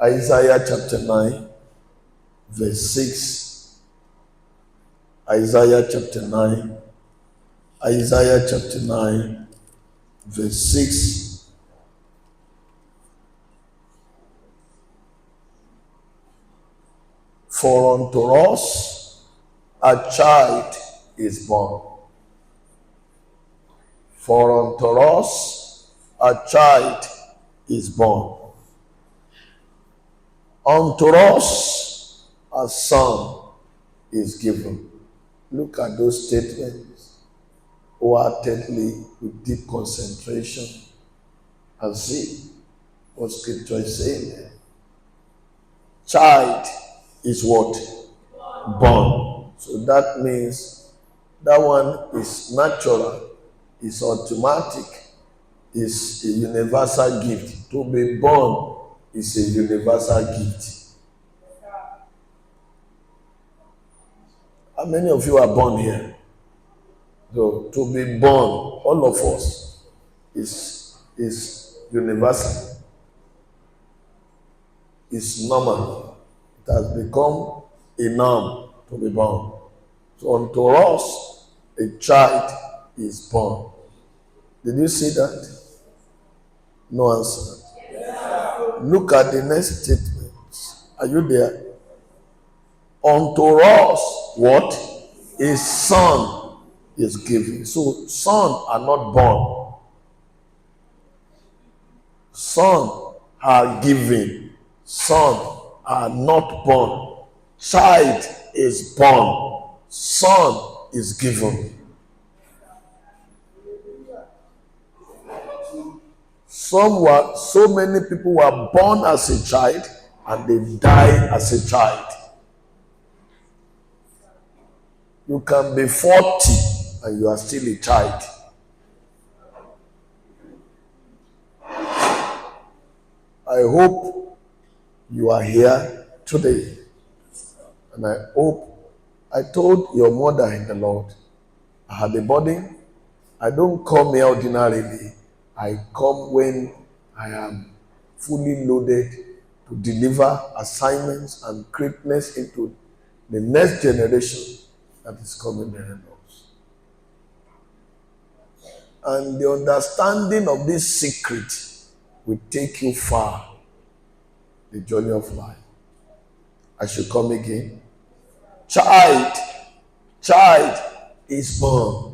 Isaiah chapter 9, verse 6. Isaiah chapter 9. Isaiah chapter 9, verse 6. For unto us a child is born. For unto us a child is born. Unto us a son is given. Look at those statements wholeheartedly with deep concentration and see what scripture is saying there. Child is what? Born. So that means that one is natural, is automatic, is a universal gift. To be born is a universal gift. How many of you are born here? So to be born, all of us, is universal. It's normal. It has become a norm to be born. So unto us a child is born. Did you see that? No answer. Look at the next statements. Are you there? Unto us, what? A son is given. So, sons are not born. Sons are given. Sons are not born. Child is born. Son is given. So many people were born as a child and they die as a child. You can be 40 and you are still a child. I hope you are here today. And I hope I told your mother in the Lord, I had a burden. I don't come here ordinarily. I come when I am fully loaded to deliver assignments and greatness into the next generation that is coming behind us. And the understanding of this secret will take you far, the journey of life. I should come again. Child is born.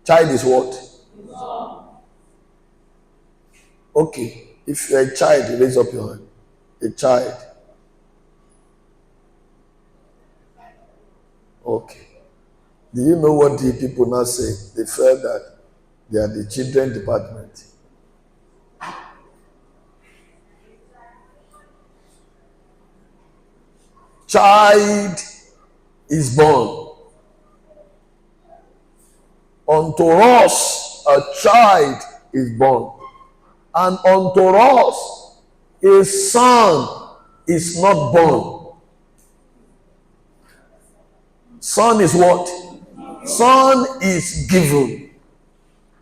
Child is what? Okay, if you're a child, raise up your hand. A child. Okay. Do you know what the people now say? They felt that they are the children department. Child is born. Unto us a child is born. And unto us a son is not born. Son is what? Son is given.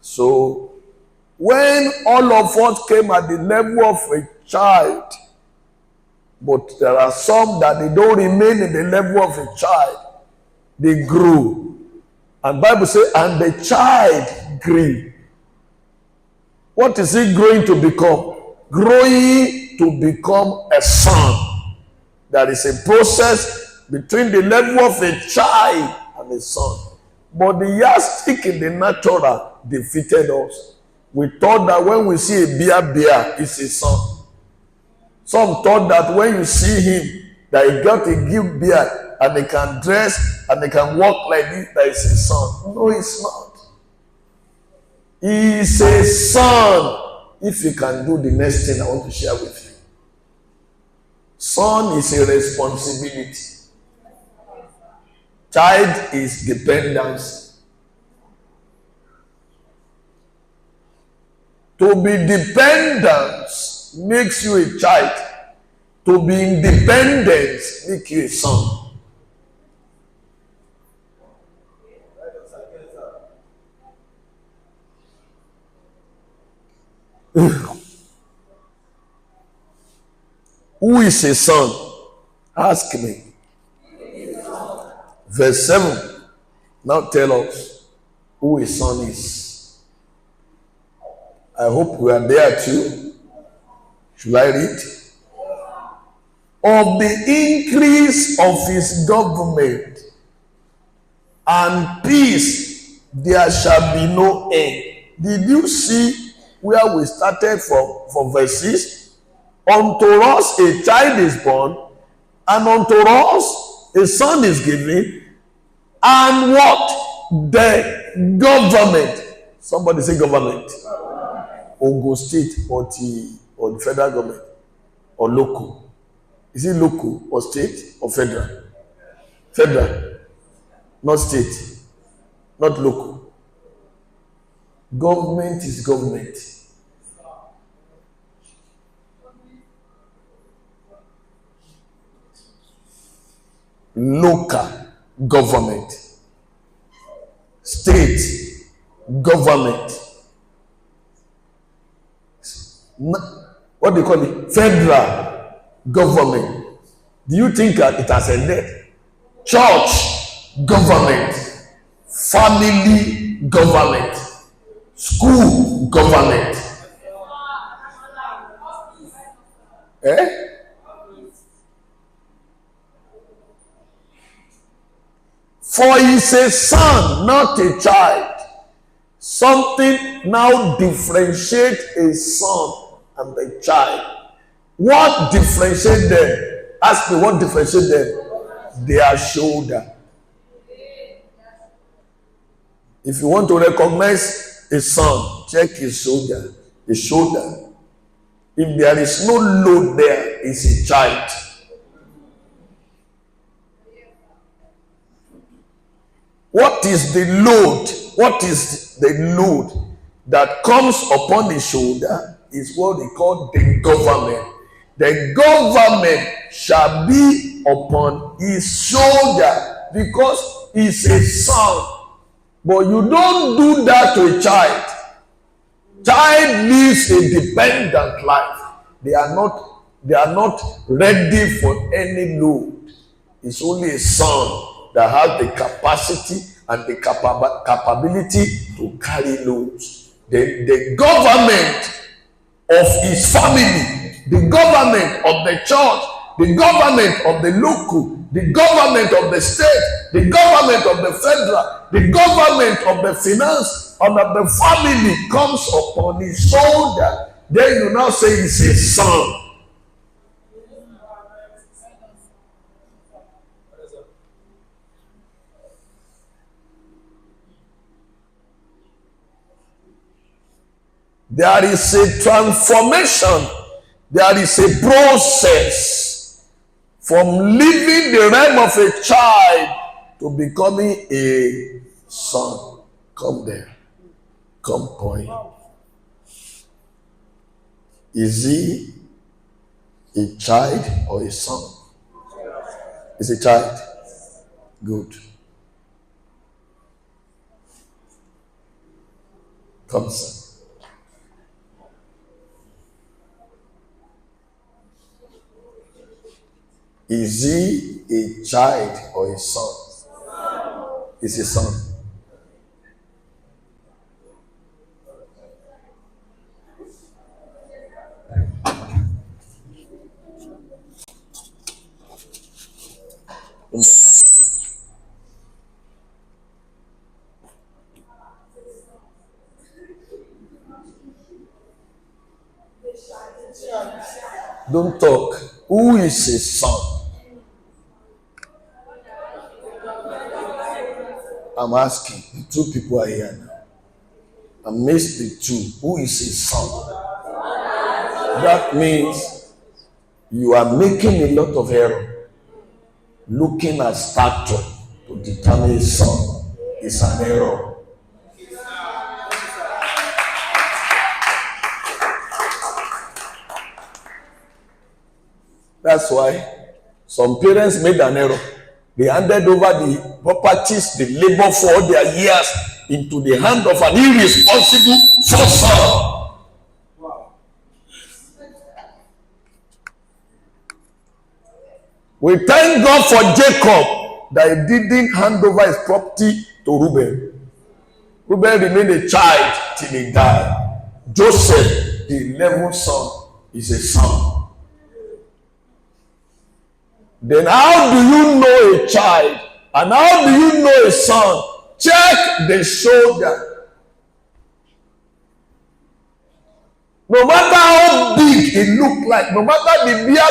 So, when all of us came at the level of a child, but there are some that they don't remain in the level of a child, they grew. And Bible says, and the child grew. What is he growing to become? Growing to become a son. There is a process between the level of a child and a son. But the yardstick in the natural defeated us. We thought that when we see a bear, it's a son. Some thought that when you see him, that he got a gift beard and he can dress and he can walk like this, that is his son. No, it's not. He is a son. If you can do the next thing I want to share with you. Son is a responsibility. Child is dependence. To be dependent makes you a child. To be independent makes you a son. is a son? Ask me. Verse 7. Now tell us who a son is. I hope we are there too. Should I read? Of the increase of his government and peace there shall be no end. Did you see where we started from verses? Unto us a child is born, and unto us a son is given, and what? The government. Somebody say government. Ogun State or the federal government or local. Is it local or state or federal? Federal. Not state. Not local. Government is government. Local government. State government. What do you call it? Federal government. Do you think it has ended? Church government. Family government. School government. For he is a son, not a child. Something now differentiates a son and the child. What differentiates them? Ask me, what differentiates them? Their shoulder. If you want to recognize a son, check his shoulder. His shoulder. If there is no load there, it's a child. What is the load? What is the load that comes upon the shoulder is what they call the government. The government shall be upon his shoulder because he's a son. But you don't do that to a child. Child lives a dependent life. They are not ready for any load. It's only a son that has the capacity and the capability to carry loads. The government of his family, the government of the church, the government of the local, the government of the state, the government of the federal, the government of the finance, and of the family comes upon his shoulder. Then you now say he's a son. There is a transformation. There is a process from leaving the realm of a child to becoming a son. Come there. Come, boy. Is he a child or a son? Is a child? Good. Come, son. Is he a child or a son? Is a son. Don't talk. Who is a son? I'm asking. The two people are here now. I missed the two. Who is a son? That means you are making a lot of error. Looking at stature to determine a son is an error. That's why some parents made an error. They handed over the properties, the labor for all their years into the hand of an irresponsible son. Wow. We thank God for Jacob that he didn't hand over his property to Reuben. Reuben remained a child till he died. Joseph, the 11th son, is a son. Then how do you know a child? And how do you know a son? Check the shoulder. No matter how big it look like, no matter the beer,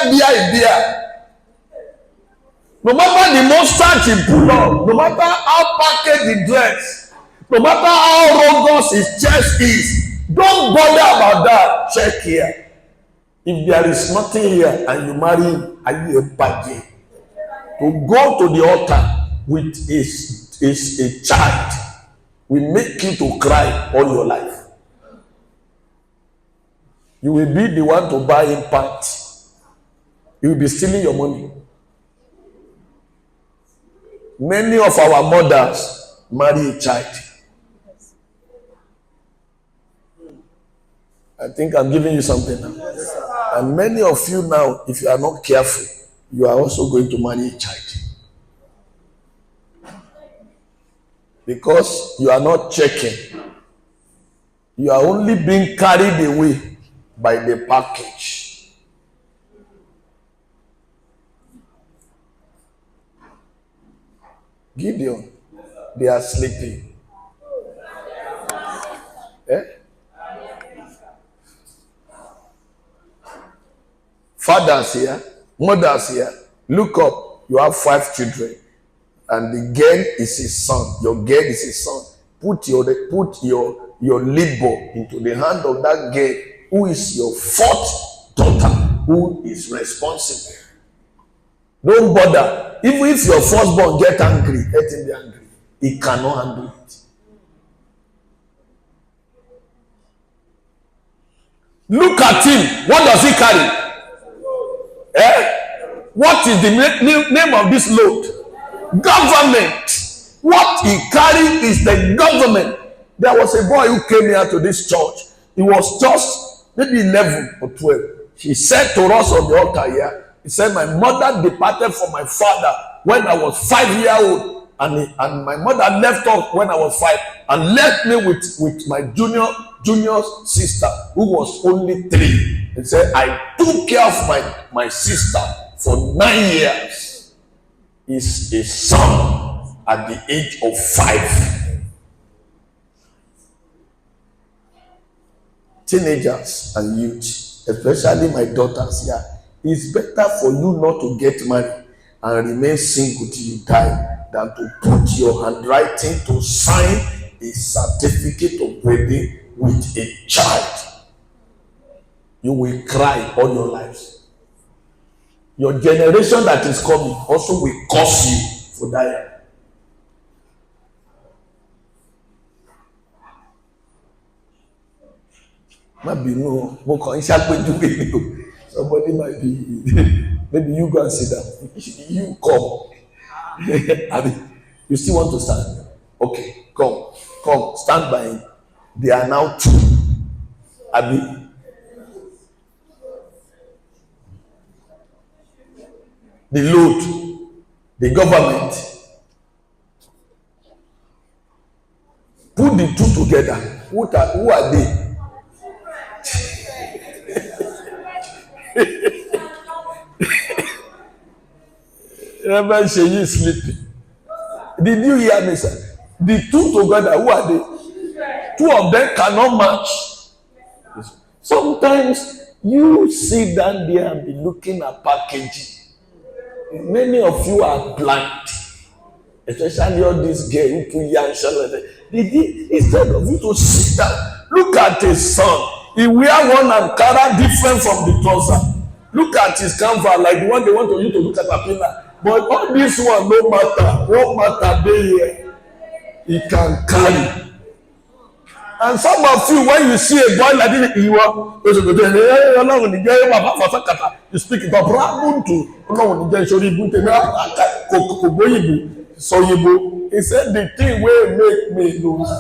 no matter the mustache he pull on, no matter how packaged the dress, no matter how robust his chest is, don't bother about that. Check here. If there is nothing here and you marry him, are you a budget? To go to the altar with a child will make you to cry all your life. You will be the one to buy him pants. You will be stealing your money. Many of our mothers marry a child. I think I'm giving you something now. And many of you now, if you are not careful, you are also going to marry a child. Because you are not checking. You are only being carried away by the package. Gideon, they are sleeping. Eh? Fathers here, mothers here, look up. You have 5 children, and the girl is his son. Your girl is his son. Put your labor into the hand of that girl who is your 4th daughter, who is responsible. Don't bother. Even if your firstborn get angry, let him be angry. He cannot handle it. Look at him. What does he carry? What is the name of this load? Government. What he carried is the government. There was a boy who came here to this church. He was just maybe 11 or 12. He said to us on the altar here, he said, my mother departed from my father when I was 5 years old. And my mother left off when I was 5 and left me with my junior sister who was only 3. He said, I took care of my sister for 9 years. He's a son at the age of 5. Teenagers and youth, especially my daughters here, it's better for you not to get married and remain single till you die than to put your handwriting to sign a certificate of wedding with a child. You will cry all your lives. Your generation that is coming also will curse you for dying. Maybe no, somebody might be, maybe you go and sit down. You come. I mean, you still want to stand? Okay, come, stand by him. They are now 2. I mean, the load, the government. Put the 2 together. Who are they? Reverend Sheyi is sleeping. Did you hear me, sir? The 2 together, who are they? 2 of them cannot match. Sometimes you sit down there and be looking at packaging. Many of you are blind, especially all these girls who put young children. Instead of you to sit down, look at his son. He wear one Ankara different from the trouser. Look at his canvas like the one they want you to look at a pillar. But all this one no matter. What matter they here? He can carry. And some of you, when you see a boy like this, you speak it up. He said the thing will make me lose.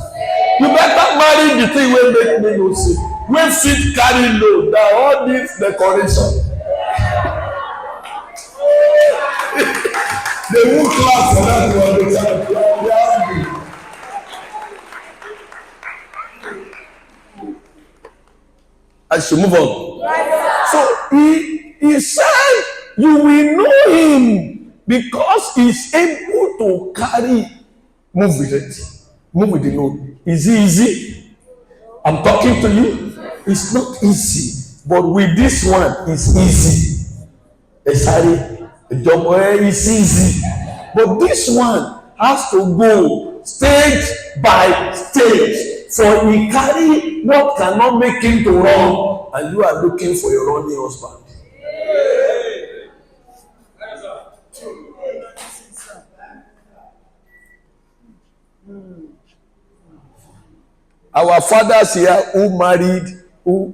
You better marry the thing will make me lose. When fit carry load, that all this decoration. They won't clap for that one. They are happy. I should move on. So he said, you will know him because he's able to carry, move with it, move with the load. Is it easy? I'm talking to you. It's not easy, but with this one, it's easy. The job is easy, but this one has to go stage by stage. For he carry what cannot make him to run, and you are looking for a running husband. Our fathers here who married,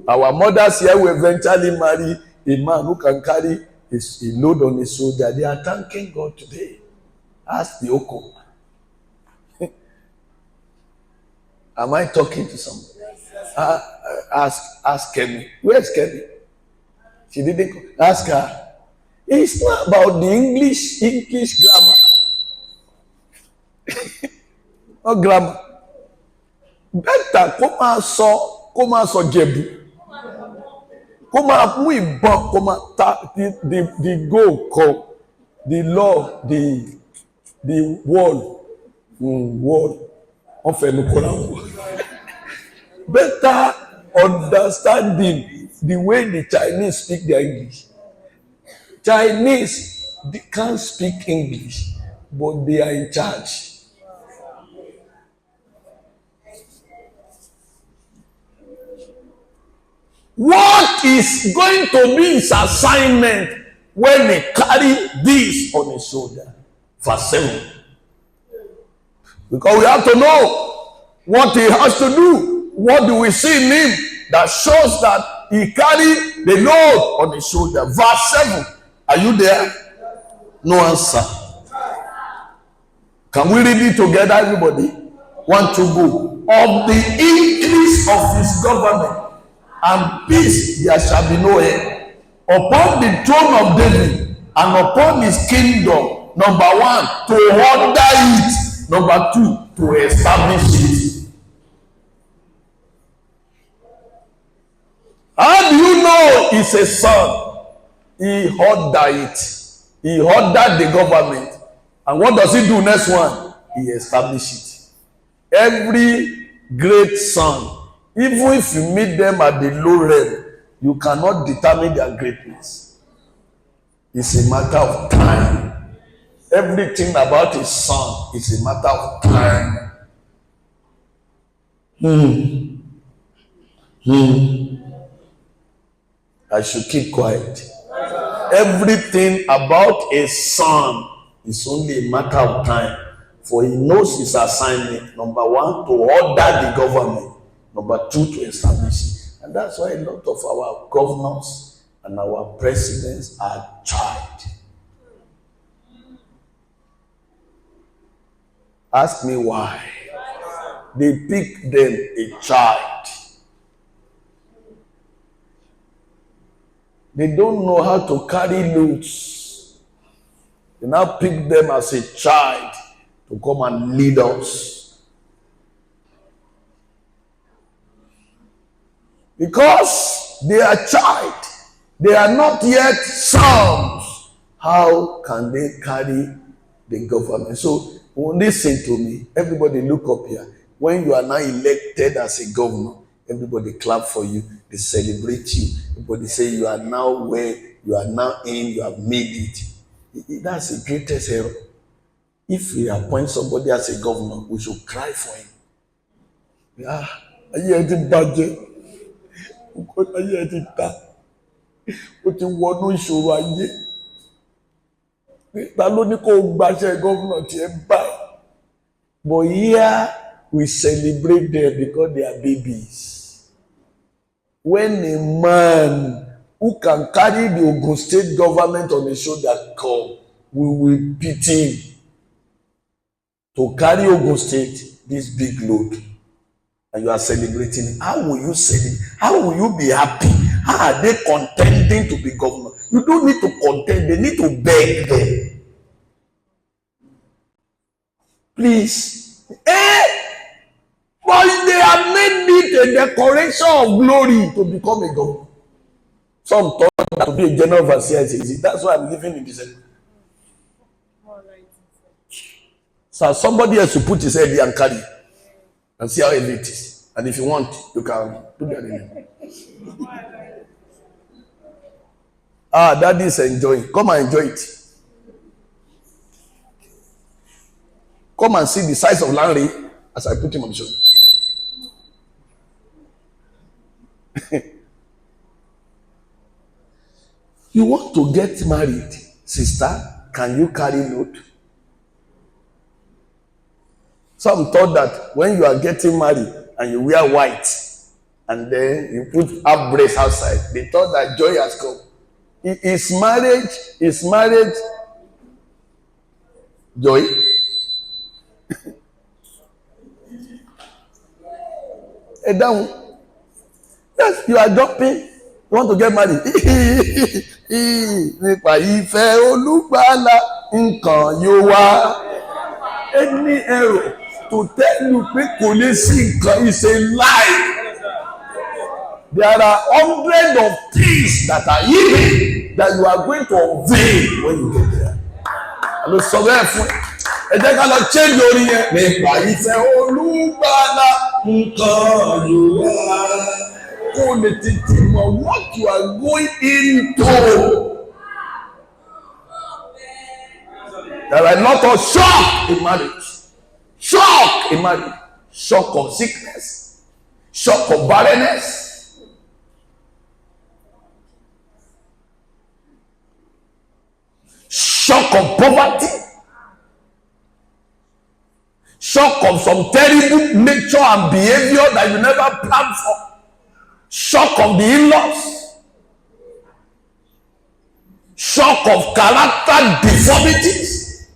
our mothers here who eventually marry a man who can carry a load on his shoulder. They are thanking God today. Ask the Oko. Am I talking to someone? Ask Kemi. Where's Kemi? She didn't come. Ask her. It's not about the English grammar. Not grammar. Better kó máa sọ Jẹ̀bú. Kó máa mú ìbọn, kó máa ta the goal come, the law, the wall. Better understanding the way the Chinese speak their English. Chinese, they can't speak English, but they are in charge. What is going to be his assignment when he carry this on his shoulder? Verse 7. Because we have to know what he has to do. What do we see in him that shows that he carry the load on his shoulder? Verse 7. Are you there? No answer. Can we read it together, everybody? 1, 2, go. Of the increase of his government and peace there shall be no end upon the throne of David and upon his kingdom. Number 1, to order it. Number 2, to establish it. How do you know he's a son? He ordered it. He ordered the government. And what does he do next one? He established it. Every great son, even if you meet them at the low realm, you cannot determine their greatness. It's a matter of time. Everything about his son is a matter of time. I should keep quiet. Everything about a son is only a matter of time. For he knows his assignment. Number 1, to order the government. Number 2, to establish it. And that's why a lot of our governors and our presidents are child. Ask me why. They pick them a child. They don't know how to carry loads. They now pick them as a child to come and lead us. Because they are child. They are not yet sons. How can they carry the government? So, listen to me. Everybody look up here. When you are now elected as a governor, everybody clap for you. They celebrate you. Everybody say you are now where you are now in. You have made it. That's the greatest error. If we appoint somebody as a governor, we should cry for him. Yeah, ayé ti bàjẹ́. Ayé ti ta. Ó ti wọnú ìṣòro ayé. Ta ló ní kó gbàṣẹ governor tí ẹ báyìí? But here we celebrate them because they are babies. When a man who can carry the Ogun State government on his shoulder come, we will pity him to carry Ogun State this big load. And you are celebrating. How will you celebrate? How will you be happy? How are they contending to be governor? You don't need to contend. They need to beg them. Please. But they have made it a decoration of glory to become a God. Some thought that to be a general overseer is easy. That's why I'm living in this. So somebody else should put his head here and carry and see how heavy it is. And if you want, you can do that in. Daddy is enjoying. Come and enjoy it. Come and see the size of Larry as I put him on the shoulder. You want to get married, sister? Can you carry load? Some thought that when you are getting married and you wear white and then you put up brace outside, they thought that joy has come. Is marriage joy? Down. Yes, you are jumping. You want to get married. Nípa ìfẹ́ Olùgbàlà nǹkan yóò wá. Any error to tell you pé kò lè sí nǹkan is a lie. There are hundreds of things that are hidden that you are going to unveil when you get there. Àlọ́ sọ bẹ́ẹ̀ fún ẹ. Ẹ jẹ́ ká lọ change orí yẹn. Nípa ìfẹ́ Olùgbàlà nǹkan yóò wá. Kó lè tètè mọ̀ what you are going into. There are a lot of shock in marriage. Shock in marriage. Shock of sickness. Shock of barrenness. Shock of poverty. Shock of some terrible nature and behavior that you never planned for. Shock of the in-laws. Shock of character deformities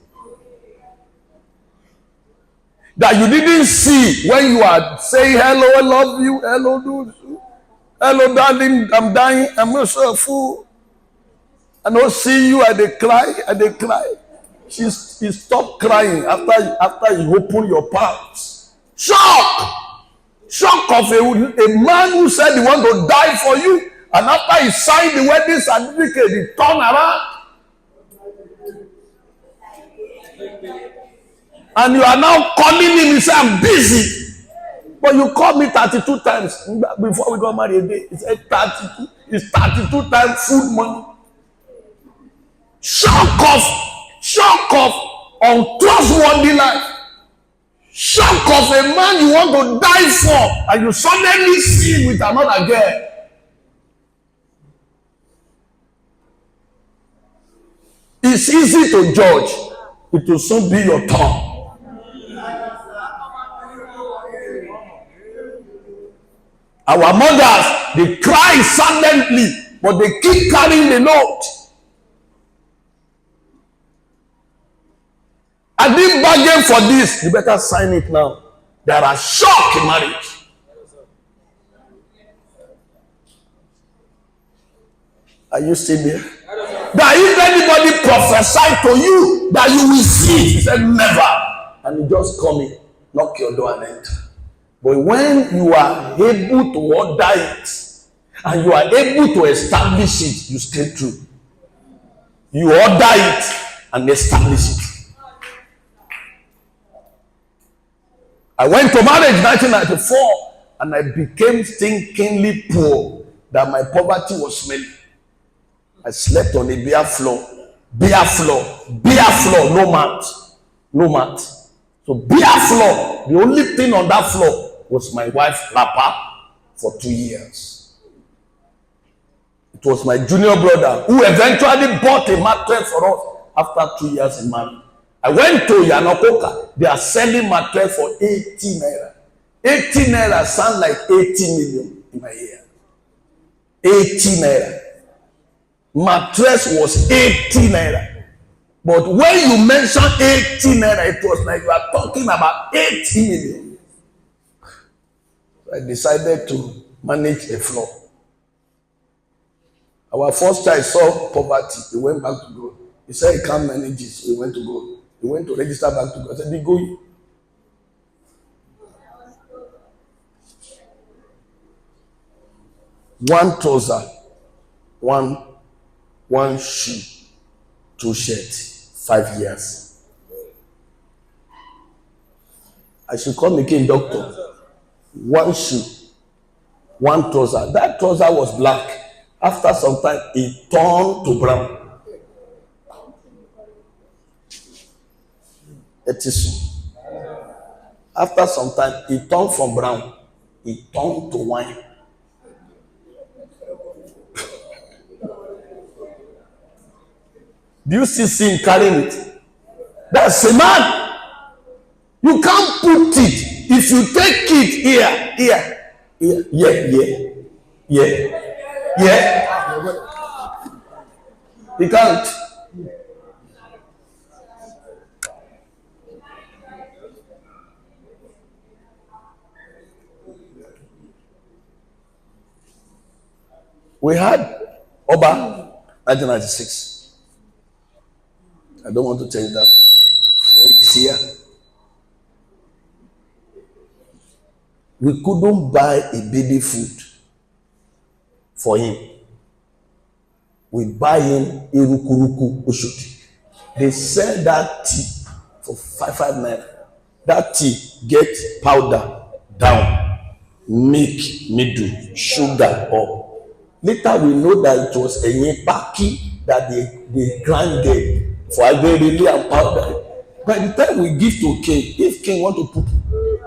that you didn't see when you are saying hello, I love you, hello, dude, hello, darling, I'm dying, I'm not so full. I don't see you, I cry. She stopped crying after you open your palms. Shock of a man who said he want to die for you, and after he signed the wedding certificate, he turned around. And you are now calling him, you say, I'm busy. But you called me 32 times before we got married a day. He said 32. It's 32 times food money. Shock of untrustworthy life. Shock of a man you want to die for, and you suddenly see him with another girl. It's easy to judge. It will soon be your turn. Our mothers, they cry silently, but they keep carrying the load. I didn't bargain for this. You better sign it now. There are shock in marriage. Are you still there? That if anybody prophesy to you that you will see, he said never. And you just come in, knock your door and enter. But when you are able to order it and you are able to establish it, you stay true. You order it and establish it. I went to marriage in 1994 and I became stinkingly poor that my poverty was smelly. I slept on a bare floor, no mat. So bare floor, the only thing on that floor was my wife's wrapper for 2 years. It was my junior brother who eventually bought a mattress for us after 2 years in marriage. I went to Yanokoka. They are selling mattress for 80 naira. 80 naira sound like 80 million in my ear. 80 naira. Mattress was 80 naira. But when you mention 80 naira, it was like you are talking about 80 million. So I decided to manage a floor. Our first child saw poverty. He went back to God. He said he can't manage it. So he went to God. He went to register back to God. I said, be going. one trouser, one shoe, 2 shirts, 5 years. I should come again, doctor. 1 shoe, 1 trouser. That trouser was black. After some time, it turned to brown. It is. After some time, it turned from brown. It turned to wine. Do you still see him carrying it? That's a man. You can't put it. If you take it here, you can't. We had Oba 1996. I don't want to tell you that. It's here. We couldn't buy a baby food for him. We buy him Irukuruku Oshodi. They sell that tea for 5 naira. That tea get powder down, milk middle, sugar up. Later we know that it was a nyepaki that they grind there for agbelele and powder. By the time we give to King, if King want to poop,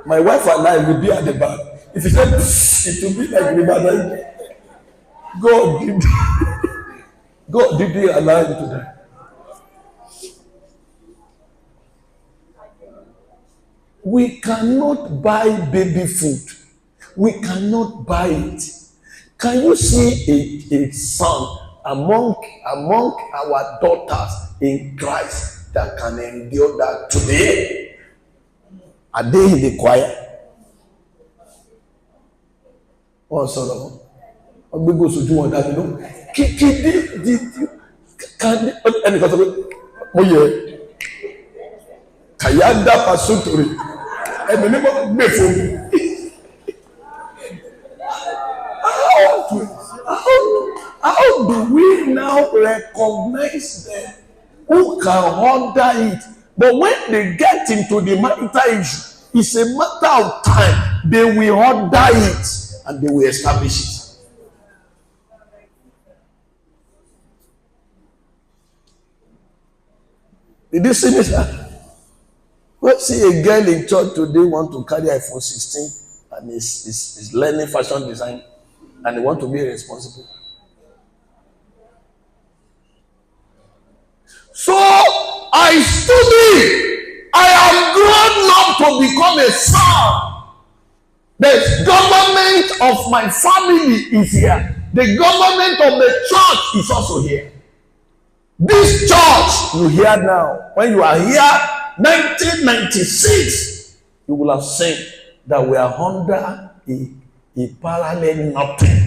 my wife and I will be at the back. If he said, it will be like river. God didn't allow him to die. We cannot buy baby food. We cannot buy it. Can you see a son among our daughters in Christ that can endure that today? Are they in the choir? Oh, sorry. I'm going to do that. You know, can any customer? Oh yeah. Kayanda Pasutori. And the name of Mefo. How do we now recognize them who can order it? But when they get into the marital issue, it's a matter of time. They will order it and they will establish it. Did you see this? Let's see a girl in church today want to carry iPhone 16 and is learning fashion design and they want to be responsible. So I study. I am grown up to become a son. The government of my family is here. The government of the church is also here. This church you hear now, when you are here, 1996, you will have seen that we are under a parallel nothing.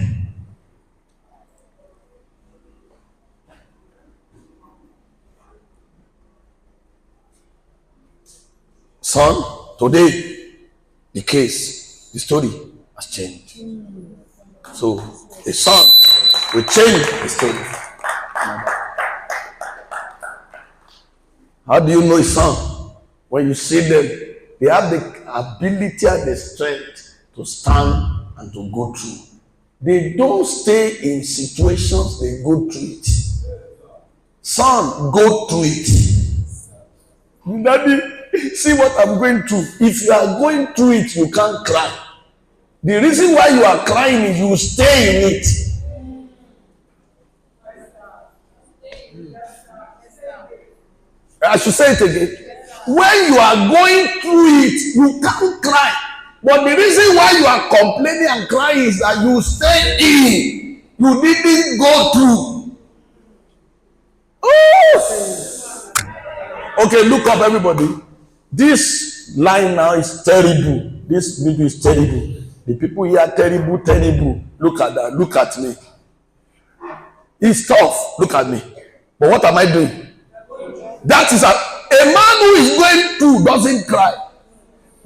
Son, today, the story has changed. So, the son will change the story. How do you know a son? When you see them, they have the ability and the strength to stand and to go through. They don't stay in situations, they go through it. Son, go through it. Daddy, see what I'm going through. If you are going through it, you can't cry. The reason why you are crying is you stay in it. I should say it again. When you are going through it, you can't cry. But the reason why you are complaining and crying is that you stay in. You didn't go through. Oh! Okay, look up, everybody. This line now is terrible. This video is terrible. The people here are terrible, terrible. Look at that. Look at me. It's tough. Look at me. But what am I doing? That is a man who is going through doesn't cry.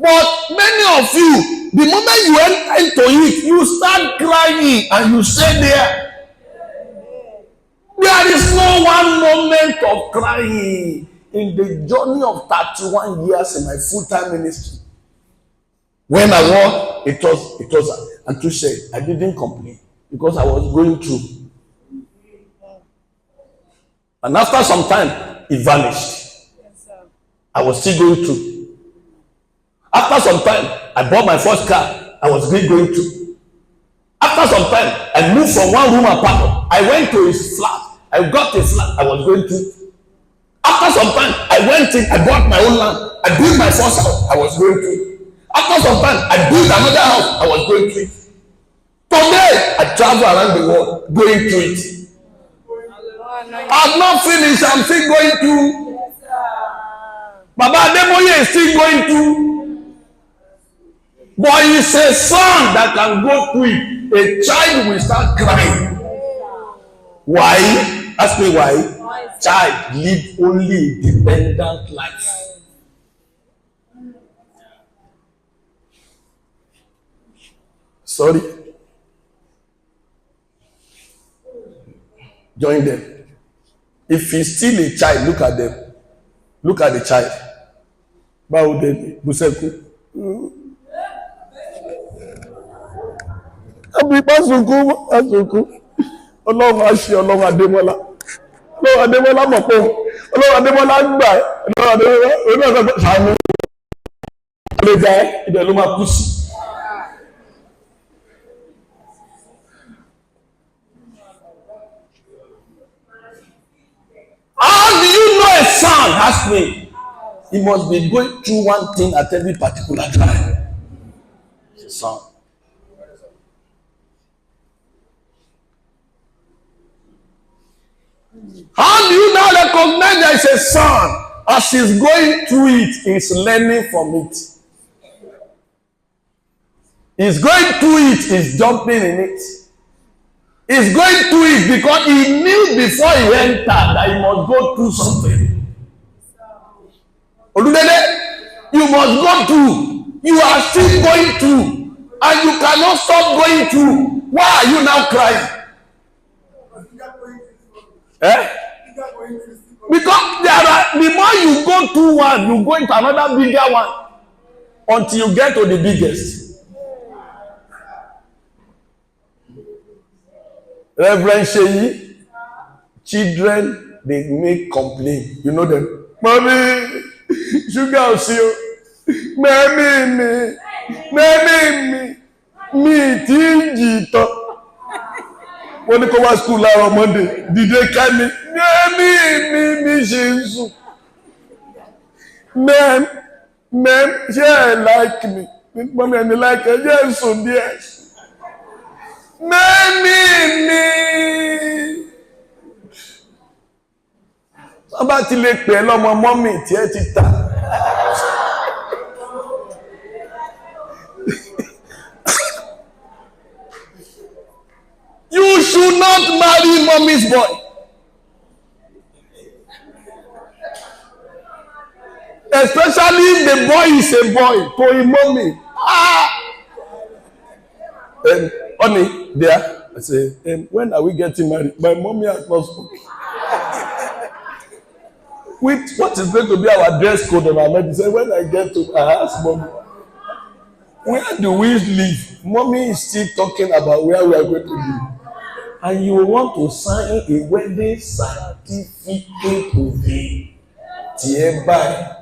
But many of you, the moment you enter into it, you start crying and you stay there. There is no one moment of crying in the journey of 31 years in my full-time ministry. When I walked, it was, and to say, I didn't complain because I was going through. And after some time, it vanished. I was still going through. After some time, I bought my first car. I was still going through. After some time, I moved from one room apartment. I went to his flat. I got a flat. I was going through. After some time, I went in. I bought my own land. I built my first house. I was going through. After some time, I built another house. I was going through it. Today, I travel around the world going through it. I've not finished. I'm still going through. Baba Demola is still going through. But it's a son that can go through it. A child will start crying. Why? Ask me why. Child live only a dependent life. Sorry. Join them. If he's still a child, look at them. Look at the child. Báwo dé Buseku. Àbí Pasuku. Ọlọ́run á ṣe Ọlọ́run Adémọ́lá. Ọlọ́run Adémọ́lá mọ̀ pé Ọlọ́run Adémọ́lá gbà ẹ́. Ọlọ́run Adémọ́lá onígbà sàánú. Ọlọ́jà ibẹ̀ ló máa kú sí. How do you know a son? Ask me. He must be going through one thing at every particular time. It's a son. How do you now recognize there is a son? As he's going through it, he's learning from it. He's going through it, he's jumping in it. He's going through it because he knew before he entered that he must go through something. Oludede, you must go through. You are still going through. And you cannot stop going through. Why are you now crying? Eh? Because the more you go through one, you go into another bigger one until you get to the biggest. Reverend Sheyi, children, they make complaint. You know them. Mommy, sugar see you. Mommy, me, Tinjito. Wọ́n ní kó wá school láàárọ̀ Monday dìde ká mi ṣe ń sùn mẹ́m ṣé ẹ̀ like me mọ́mí ẹni like ẹ jẹ́ ń sùn díẹ̀ mẹ́mí mi wọ́n bá ti lè pè é lọ́mọ mọ́mí tí ẹ ti tà. You should not marry mommy's boy. Especially if the boy is a boy to a mommy. Honey, there, I say, when are we getting married? My mommy has not spoken. What is going to be our dress code on our marriage? Say, when I get to, I ask mommy, where do we live? Mommy is still talking about where we are going to live. And you want to sign a wedding certificate with him. Bye.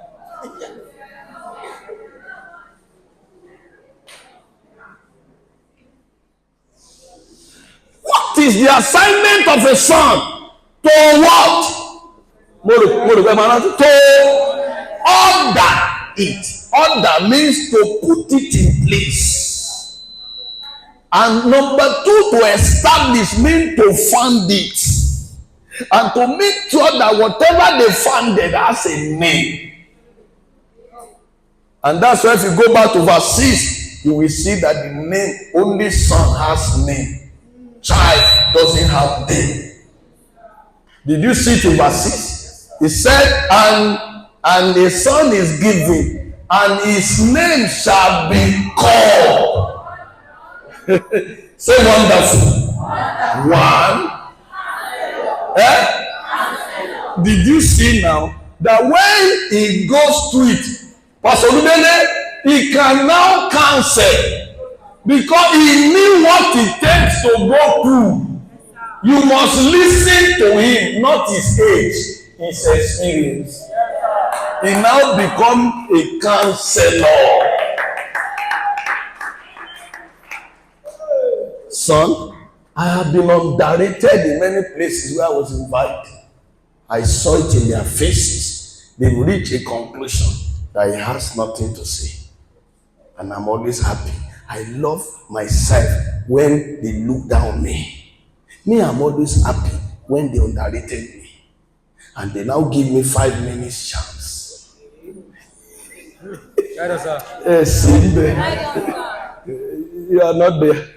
What is the assignment of a son? To what? To order it. Order means to put it in place. And number two, to establish means to fund it. And to make sure that whatever they funded has a name. And that's why if you go back to verse 6, you will see that the name, only son has name. Child doesn't have name. Did you see it in verse 6? He said, and a son is given, and his name shall be called. Say wonderful. One. Did you see now that when he goes to it, Pastor Olubele, he can now cancel because he knew what it takes to go through. You must listen to him, not his age, his experience. He now become a counselor. Son, I have been underrated in many places where I was invited. I saw it in their faces. They reach a conclusion that he has nothing to say. And I'm always happy. I love myself when they look down on me. Me, I'm always happy when they underrated me. And they now give me 5 minutes chance. Yes, you are not there.